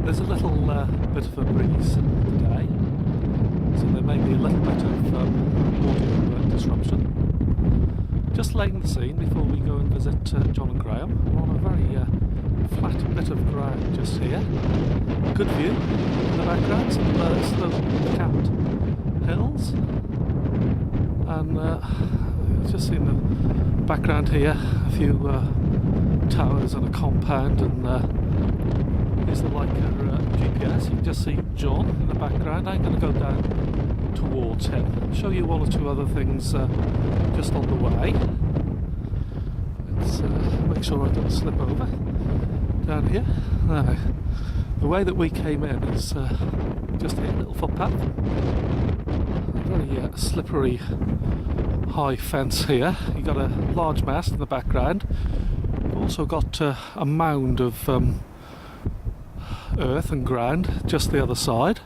There's a little bit of a breeze today, so there may be a little bit of audio disruption. Just laying the scene before we go and visit John and Graham. We're on a very flat bit of ground just here. Good view in the background, some snow-capped hills, and just in the background here a few towers and a compound, and here's the Leica GPS. You can just see John in the background. I'm going to go down towards him, show you one or two other things just on the way. Let's make sure I don't slip over down here. Now, the way that we came in is just here, a little footpath, a very slippery high fence here. You've got a large mast in the background. We've also got a mound of earth and ground just the other side.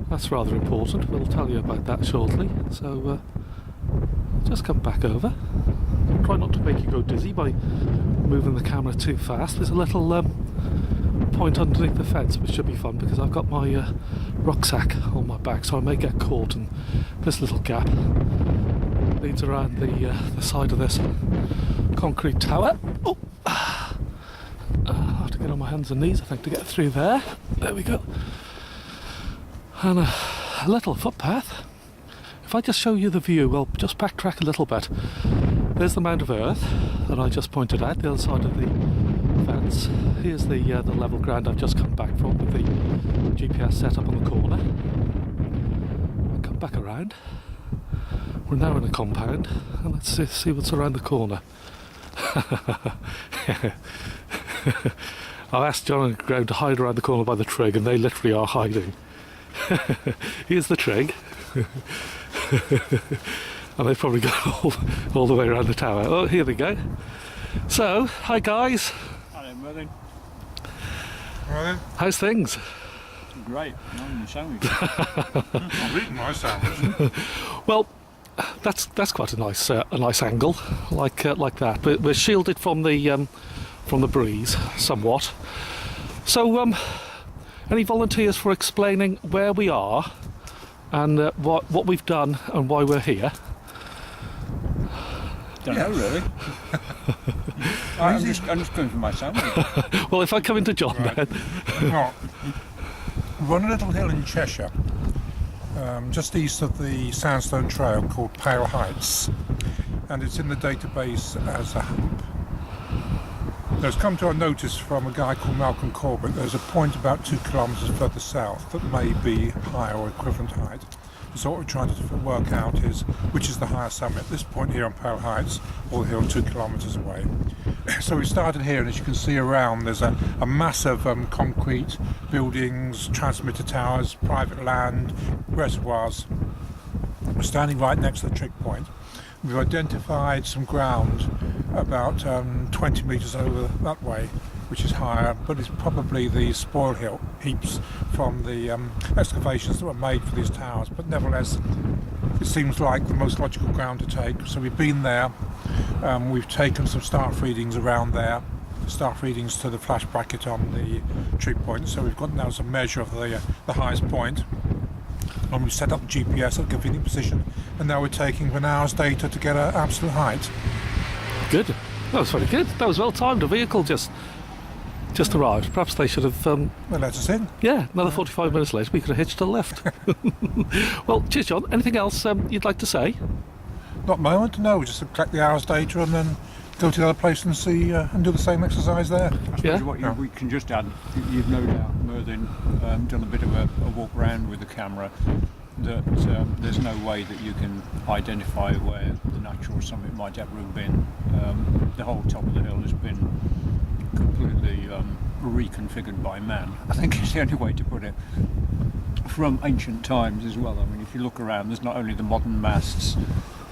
That's rather important. We'll tell you about that shortly. So just come back over. Try not to make you go dizzy by moving the camera too fast. There's a little point underneath the fence which should be fun because I've got my rucksack on my back, so I may get caught in this little gap. Leads around the side of this concrete tower. Oh, I'll have to get on my hands and knees, I think, to get through there. There we go. And a little footpath. If I just show you the view, we'll just backtrack a little bit. There's the mound of earth that I just pointed out, the other side of the fence. Here's the level ground I've just come back from with the GPS set up on the corner. Come back around. We're now in a compound, and let's see what's around the corner. I've asked John and Graham to hide around the corner by the trig, and they literally are hiding. Here's the trig. And they've probably gone all the way around the tower. Oh, here they go. So, hi guys. Hello, Merlin. How's things? Great. I'm sandwich. I'm eating my sandwich. Well, that's quite a nice angle, like that. But we're shielded from the breeze somewhat. So, any volunteers for explaining where we are and what we've done and why we're here? Don't know really. I'm just going for my sandwich. Well, if I come into John Right. then. Well, we're on a little hill in Cheshire, just east of the Sandstone Trail, called Pale Heights, and it's in the database as a HuMP. There's come to our notice from a guy called Malcolm Corbett. There's a point about 2 kilometres further south that may be higher or equivalent height. So what we're trying to work out is which is the higher summit. This point here on Pale Heights, or the hill 2 kilometres away. So we started here, and as you can see around, there's a mass of concrete buildings, transmitter towers, private land, reservoirs. We're standing right next to the trig point. We've identified some ground about 20 metres over that way, which is higher, but it's probably the spoil heaps from the excavations that were made for these towers. But nevertheless, it seems like the most logical ground to take. So we've been there, we've taken some staff readings around there, staff readings to the flash bracket on the trig point. So we've got now some measure of the highest point. And we've set up the GPS at a convenient position, and now we're taking an hour's data to get an absolute height. Good. That was very good. That was well timed. A vehicle just arrived. Perhaps they should have. Well, let us in. Yeah, another 45 minutes later, we could have hitched a lift. Well, cheers, John. Anything else you'd like to say? Not at the moment, no. We just collect the hour's data and then go to the other place and see and do the same exercise there. I suppose we can just add, you've no doubt, Merlin, done a bit of a walk round with the camera, that there's no way that you can identify where the natural summit might ever have been. The whole top of the hill has been completely reconfigured by man. I think it's the only way to put it. From ancient times as well. I mean, if you look around, there's not only the modern masts,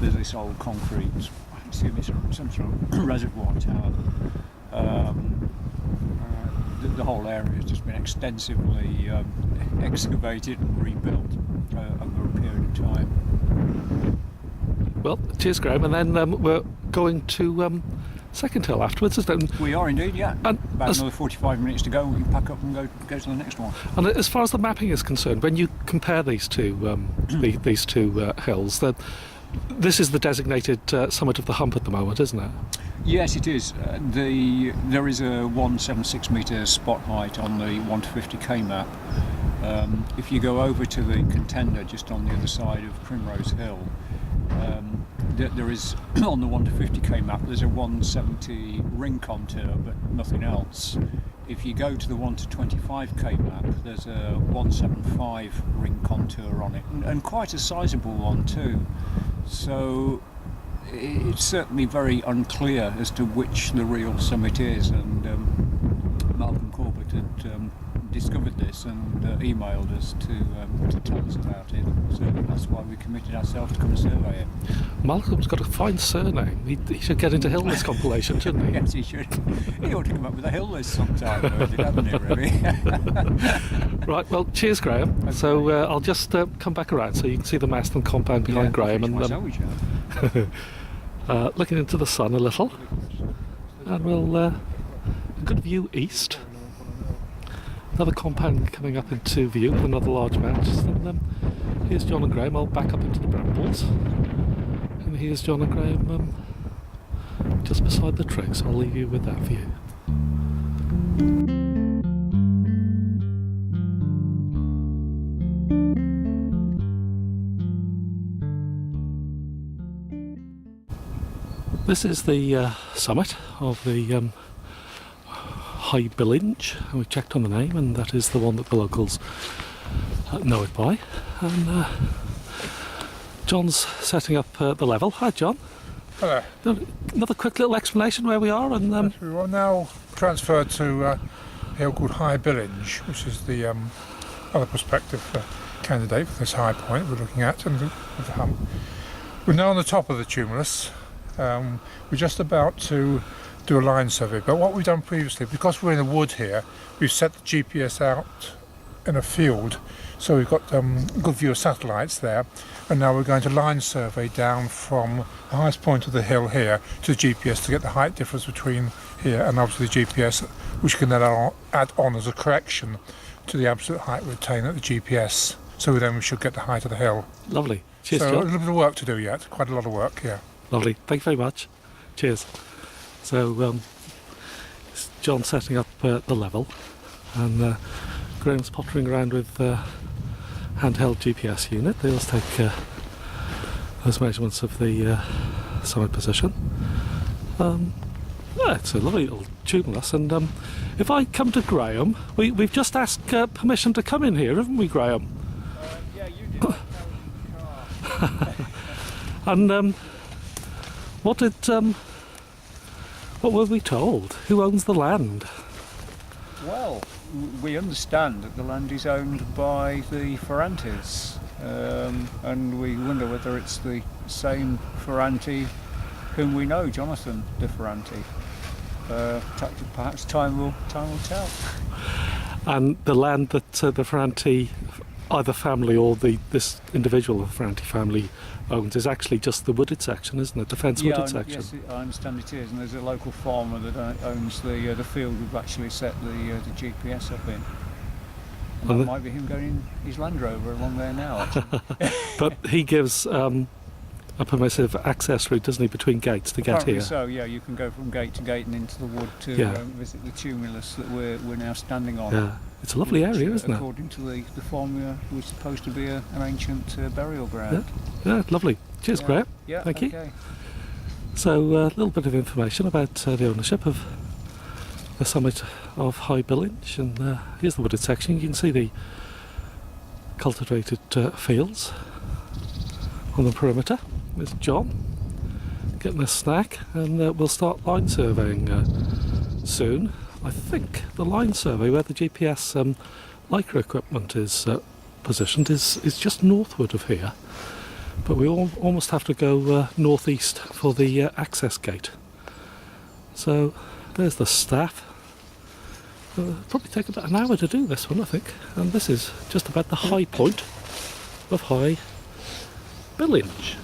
there's this old concrete, I assume it's some sort of reservoir tower. The whole area has just been extensively excavated and rebuilt over a period of time. Well, cheers, Graham. And then we're going to second hill afterwards, isn't it? We are indeed, yeah. And About as, another 45 minutes to go, and we can pack up and go to the next one. and as far as the mapping is concerned, when you compare these two these two hills, that this is the designated summit of the HuMP at the moment, isn't it? Yes, it is. There is a 176 metre spot height on the 1 to 50k map. If you go over to the contender just on the other side of Primrose Hill, there is on the 1 to 50k map there's a 170 ring contour but nothing else. If you go to the 1 to 25k map, there's a 175 ring contour on it, and quite a sizable one too. So it's certainly very unclear as to which the real summit is, and Malcolm Corbett had discovered this and emailed us to tell us about it. So that's why we committed ourselves to come and survey it. Malcolm's got a fine surname. He should get into hill list compilation, shouldn't he? Yes, he should. He ought to come up with a hill list sometime, hadn't he, really? Right, well, cheers, Graham. Okay. So I'll just come back around so you can see the mast and compound behind Graham, and looking into the sun a little, and we'll a good view east. Another compound coming up into view with another large mast, and here's John and Graham. I'll back up into the brambles, and here's John and Graham just beside the trek, so I'll leave you with that view. This is the summit of the High Billinge, and we checked on the name, and that is the one that the locals know it by. And John's setting up the level. Hi, John. Hello. Another quick little explanation where we are, and Yes, we are now transferred to a hill called High Billinge, which is the other prospective candidate for this high point we're looking at, and with the HuMP. We're now on the top of the tumulus. We're just about to do a line survey, but what we've done previously, because we're in a wood here, we've set the GPS out in a field, so we've got a good view of satellites there, and now we're going to line survey down from the highest point of the hill here to the GPS to get the height difference between here and obviously the GPS, which can then add on as a correction to the absolute height we obtain at the GPS, so then we should get the height of the hill. lovely. Cheers, So a John. little bit of work to do yet, quite a lot of work, yeah. Lovely. Thank you very much. Cheers. So it's John setting up the level, and Graham's pottering around with handheld GPS unit. They'll take those measurements of the summit position. Yeah, it's a lovely little tumulus, and if I come to Graham, we've just asked permission to come in here, haven't we, Graham? Yeah, you did. And what were we told? Who owns the land? Well, we understand that the land is owned by the Ferrantes, and we wonder whether it's the same Ferrante whom we know, Jonathan de Ferrante. Perhaps time will tell. And the land that the Ferrante, either family or this individual of the Ferrante family owns, is actually just the wooded section, isn't it? The fence wooded section. Yes, I understand it is, and there's a local farmer that owns the field we've actually set the GPS up in. And that might be him going in his Land Rover along there now, actually. But he gives a permissive access route, doesn't he, between gates to get Apparently here? so, yeah, you can go from gate to gate and into the wood to visit the tumulus that we're now standing on. Yeah, it's a lovely area, isn't it? According to the formula, was supposed to be an ancient burial ground. Yeah, lovely. Cheers, Graham. Yeah, Thank you. okay. So a little bit of information about the ownership of the summit of High Billinge, and here's the wooded section. You can see the cultivated fields on the perimeter. There's John getting a snack, and we'll start line surveying soon. I think the line survey where the GPS Leica equipment is positioned is just northward of here, but we almost have to go northeast for the access gate. So there's the staff. It'll probably take about an hour to do this one, I think, and this is just about the high point of High Billinge.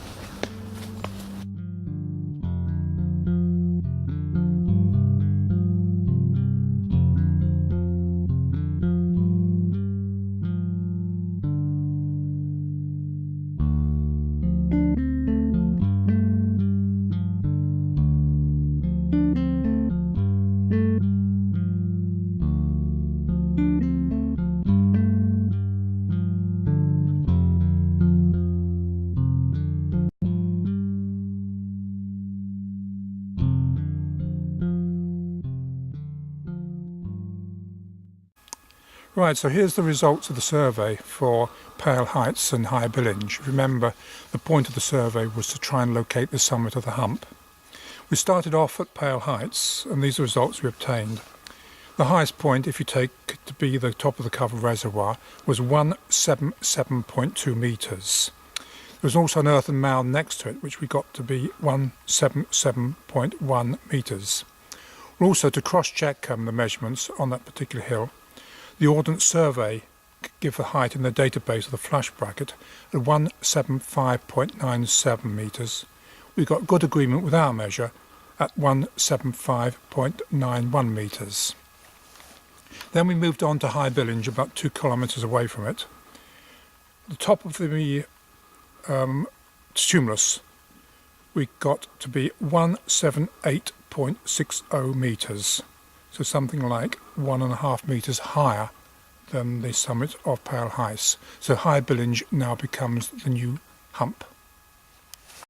Right, so here's the results of the survey for Pale Heights and High Billinge. Remember, the point of the survey was to try and locate the summit of the hump. We started off at Pale Heights, and these are the results we obtained. The highest point, if you take to be the top of the cover reservoir, was 177.2 metres. There was also an earthen mound next to it, which we got to be 177.1 metres. We're also to cross-check the measurements on that particular hill. The Ordnance Survey give the height in the database of the flush bracket at 175.97 metres. We got good agreement with our measure at 175.91 metres. Then we moved on to High Billinge, about 2 kilometres away from it. The top of the tumulus we got to be 178.60 metres. So something like 1.5 metres higher than the summit of Pale Heights. So High Billinge now becomes the new hump.